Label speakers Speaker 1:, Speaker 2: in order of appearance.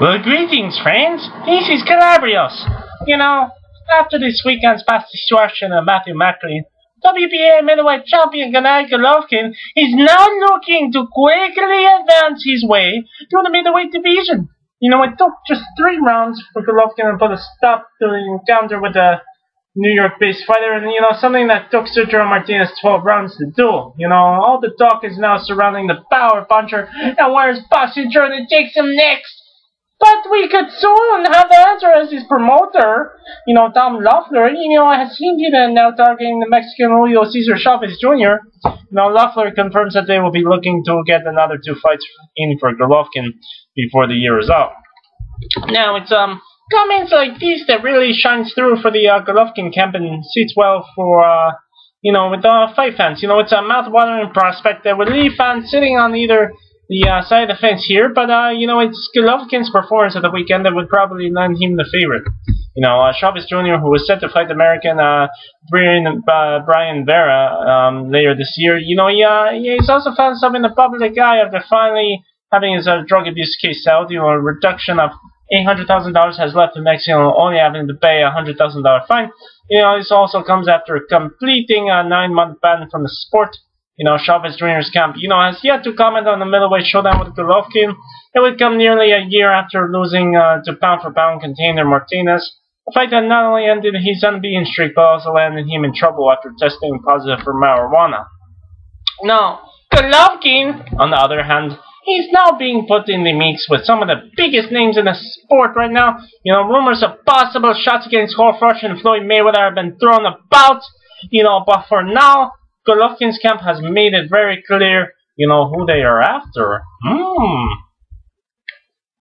Speaker 1: Well, greetings, friends. This is Calabrios. You know, after this weekend's past destruction of Matthew Macklin, WBA middleweight champion Gennady Golovkin is now looking to quickly advance his way to the middleweight division. You know, it took just 3 rounds for Golovkin to put a stop to the encounter with the New York-based fighter, and something that took Sergio Martinez 12 rounds to do. All the talk is now surrounding the power puncher and where's Passenger to take him next. But we could soon have the answer as his promoter, Tom Loeffler, has hinted at now targeting the Mexican Julio Cesar Chavez Jr. Loeffler confirms that they will be looking to get another 2 fights in for Golovkin before the year is out. Now, it's comments like these that really shines through for the Golovkin camp and suits well for, with fight fans. It's a mouth-watering prospect that would leave fans sitting on either the side of the fence here, but it's Golovkin's performance at the weekend that would probably land him the favorite. Chavez Jr., who was set to fight American Brian Vera later this year, he's also found himself in the public eye after finally having his drug abuse case settled. A reduction of $800,000 has left the Mexican only having to pay a $100,000 fine. This also comes after completing a 9-month ban from the sport. Chavez Jr.'s camp, has yet to comment on the middleweight showdown with Golovkin. It would come nearly a year after losing to pound-for-pound contender Martinez, a fight that not only ended his unbeaten streak, but also landed him in trouble after testing positive for marijuana. Now, Golovkin, on the other hand, he's now being put in the mix with some of the biggest names in the sport right now. Rumors of possible shots against Hulk Rush and Floyd Mayweather have been thrown about, but for now, Golovkin's camp has made it very clear, who they are after.